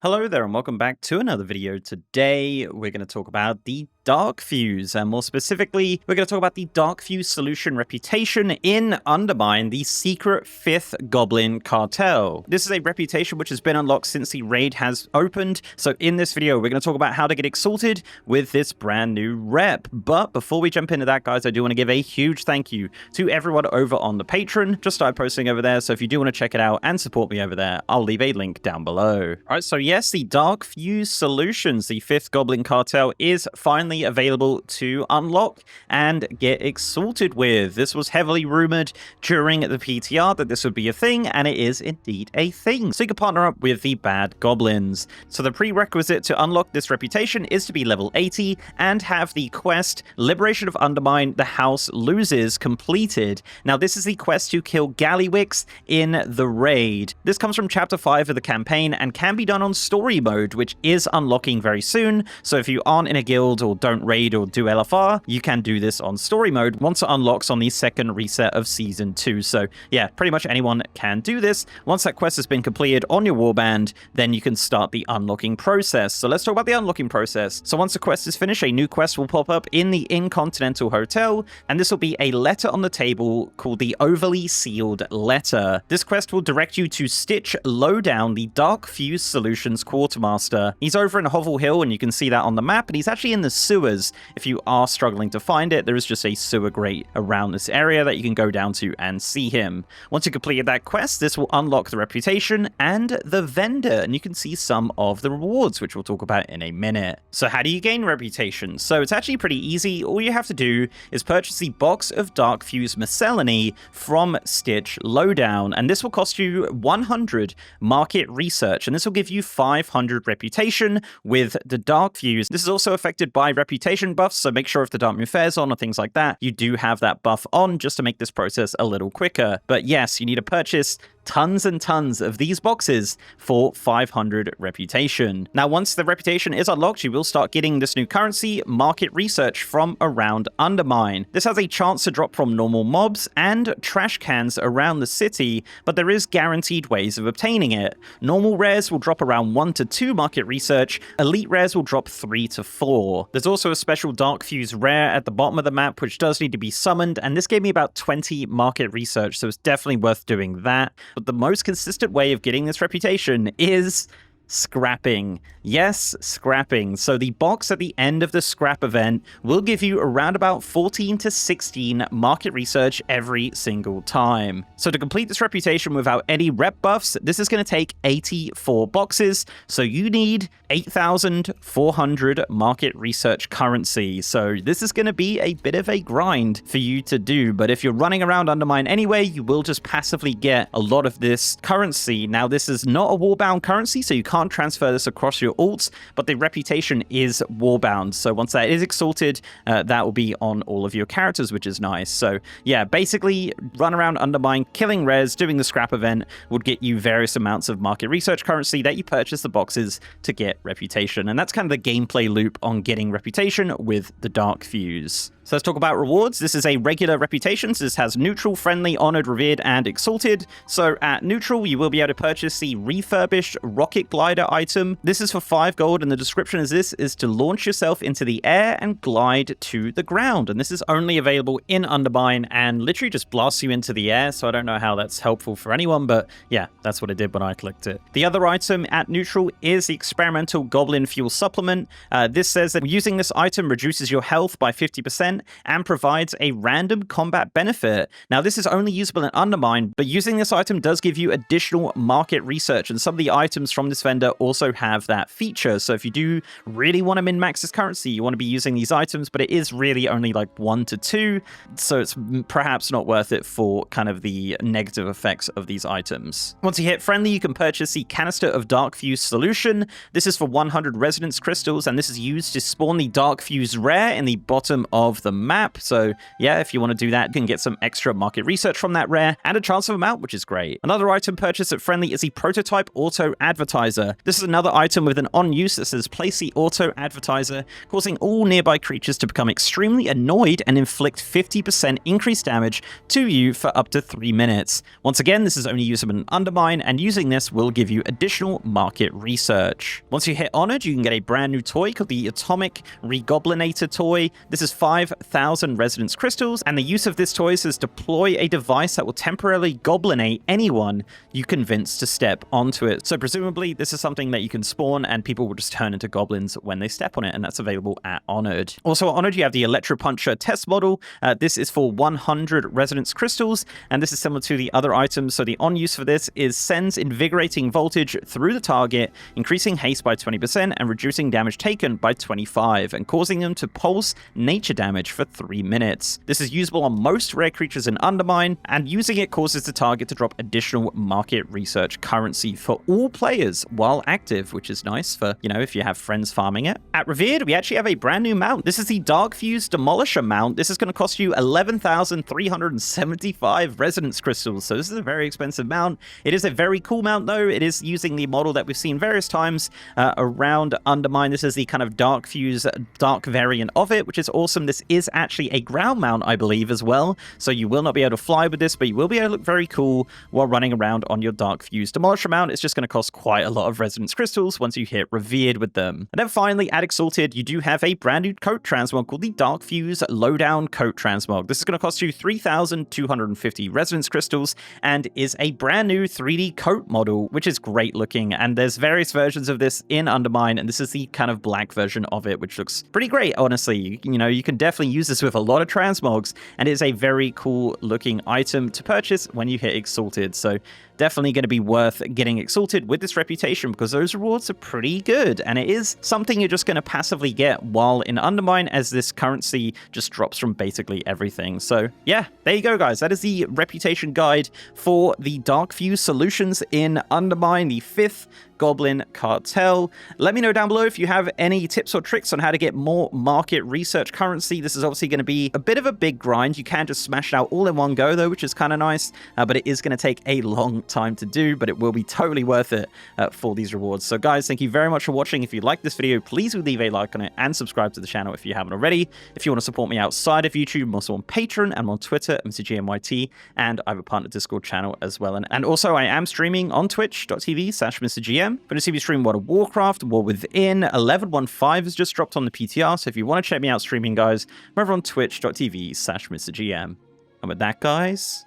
Hello there and welcome back to another video. Today we're going to talk about the Darkfuse, and more specifically we're going to talk about the Darkfuse solution reputation in Undermine, the secret 5th Goblin Cartel. This is a reputation which has been unlocked since the raid has opened, so in this video we're going to talk about how to get Exalted with this brand new rep. But before we jump into that, guys, I do want to give a huge thank you to everyone over on the Patreon. Just started posting over there, so if you do want to check it out and support me over there, I'll leave a link down below. Alright, so yes, the Darkfuse Solutions, the 5th Goblin Cartel, is finally available to unlock and get Exalted with. This was heavily rumored during the PTR that this would be a thing, and it is indeed a thing. So you can partner up with the bad goblins. So the prerequisite to unlock this reputation is to be level 80 and have the quest Liberation of Undermine, the House Loses completed. Now this is the quest to kill Gallywix in the raid. This comes from chapter 5 of the campaign and can be done on story mode, which is unlocking very soon. So if you aren't in a guild or don't raid or do LFR, you can do this on story mode once it unlocks on the second reset of season 2. So yeah, pretty much anyone can do this. Once that quest has been completed on your warband, then you can start the unlocking process. So let's talk about the unlocking process. So once the quest is finished, a new quest will pop up in the Intercontinental Hotel, and this will be a letter on the table called the Overly Sealed Letter. This quest will direct you to Stitch Lowdown, the Darkfuse Solutions quartermaster. He's over in Hovel Hill, and you can see that on the map, and he's actually in the sewers. If you are struggling to find it, there is just a sewer grate around this area that you can go down to and see him. Once you completed that quest, this will unlock the reputation and the vendor, and you can see some of the rewards, which we'll talk about in a minute. So how do you gain reputation? So it's actually pretty easy. All you have to do is purchase the box of Darkfuse Miscellany from Stitch Lowdown, and this will cost you 100 market research, and this will give you 500 reputation with the Darkfuse. This is also affected by reputation buffs, so make sure if the Dark Moon Fair's on or things like that, you do have that buff on just to make this process a little quicker. But yes, you need to purchase tons and tons of these boxes for 500 reputation. Now, once the reputation is unlocked, you will start getting this new currency, market research, from around Undermine. This has a chance to drop from normal mobs and trash cans around the city, but there is guaranteed ways of obtaining it. Normal rares will drop around 1 to 2 market research, elite rares will drop 3 to 4. There's also a special Darkfuse rare at the bottom of the map, which does need to be summoned, and this gave me about 20 market research, so it's definitely worth doing that. But the most consistent way of getting this reputation is scrapping. Yes, scrapping. So the box at the end of the scrap event will give you around about 14 to 16 market research every single time. So to complete this reputation without any rep buffs, this is going to take 84 boxes. So you need 8,400 market research currency. So this is going to be a bit of a grind for you to do. But if you're running around Undermine anyway, you will just passively get a lot of this currency. Now, this is not a warbound currency, so you can't transfer this across your alts, but the reputation is warbound. So once that is Exalted, that will be on all of your characters, which is nice. So yeah, basically run around Undermine, killing res, doing the scrap event would get you various amounts of market research currency that you purchase the boxes to get reputation. And that's kind of the gameplay loop on getting reputation with the Darkfuse. So let's talk about rewards. This is a regular reputation. So this has neutral, friendly, honored, revered, and Exalted. So at neutral, you will be able to purchase the refurbished rocket glider item. This is for 5 gold, and the description is this is to launch yourself into the air and glide to the ground. And this is only available in Undermine and literally just blasts you into the air. So I don't know how that's helpful for anyone, but yeah, that's what it did when I clicked it. The other item at neutral is the experimental Goblin fuel supplement. This says that using this item reduces your health by 50%. And provides a random combat benefit. Now, this is only usable in Undermine, but using this item does give you additional market research, and some of the items from this vendor also have that feature. So if you do really want to min-max this currency, you want to be using these items, but it is really only like 1 to 2, so it's perhaps not worth it for kind of the negative effects of these items. Once you hit friendly, you can purchase the canister of Darkfuse Solution. This is for 100 resonance crystals, and this is used to spawn the Darkfuse rare in the bottom of the map. So yeah, if you want to do that, you can get some extra market research from that rare and a chance of them out, which is great. Another item purchased at friendly is the prototype auto advertiser. Advertiser. This is another item with an on use that says place the auto advertiser, causing all nearby creatures to become extremely annoyed and inflict 50% increased damage to you for up to 3 minutes. Once again, this is only usable in Undermine, and using this will give you additional market research. Once you hit Honored, you can get a brand new toy called the Atomic Regoblinator toy. This is 5,000 Resonance Crystals, and the use of this toy says deploy a device that will temporarily goblinate anyone you convince to step onto it. So presumably this is something that you can spawn and people will just turn into goblins when they step on it, and that's available at Honored. Also at Honored, you have the Electro Puncher test model. This is for 100 Resonance Crystals, and this is similar to the other items. So the on use for this is sends invigorating voltage through the target, increasing haste by 20% and reducing damage taken by 25, and causing them to pulse nature damage for 3 minutes. This is usable on most rare creatures in Undermine, and using it causes the target to drop additional market research currency for all players while active, which is nice for, you know, if you have friends farming it. At Revered, we actually have a brand new mount. This is the Darkfuse Demolisher mount. This is going to cost you 11,375 Resonance Crystals, so this is a very expensive mount. It is a very cool mount, though. It is using the model that we've seen various times around Undermine. This is the kind of Darkfuse dark variant of it, which is awesome. This is actually a ground mount, I believe, as well, so you will not be able to fly with this, but you will be able to look very cool while running around on your Darkfuse Demolisher mount. It's just going to cost quite a lot of Resonance Crystals once you hit Revered with them. And then finally, at Exalted, you do have a brand new coat transmog called the Darkfuse Lowdown Coat Transmog. This is going to cost you 3,250 Resonance Crystals and is a brand new 3D coat model, which is great looking. And there's various versions of this in Undermine, and this is the kind of black version of it, which looks pretty great, honestly. You know, you can definitely use this with a lot of transmogs, and it's a very cool looking item to purchase when you hit Exalted. So definitely going to be worth getting Exalted with this reputation, because those rewards are pretty good, and it is something you're just going to passively get while in Undermine, as this currency just drops from basically everything. So yeah, there you go, guys. That is the reputation guide for the Darkfuse Solutions in Undermine, the 5th Goblin Cartel. Let me know down below if you have any tips or tricks on how to get more market research currency. This is obviously going to be a bit of a big grind. You can just smash it out all in one go, though, which is kind of nice, but it is going to take a long time to do, but it will be totally worth it for these rewards. So guys, thank you very much for watching. If you like this video, please leave a like on it and subscribe to the channel if you haven't already. If you want to support me outside of YouTube, I'm also on Patreon and I'm on Twitter, MrGMYT, and I have a partner Discord channel as well. And also I am streaming on twitch.tv/MrGM. But to see me stream World of Warcraft, War Within, 1115 has just dropped on the PTR, so if you want to check me out streaming, guys, I'm over on twitch.tv/MrGM. And with that, guys,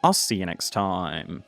I'll see you next time.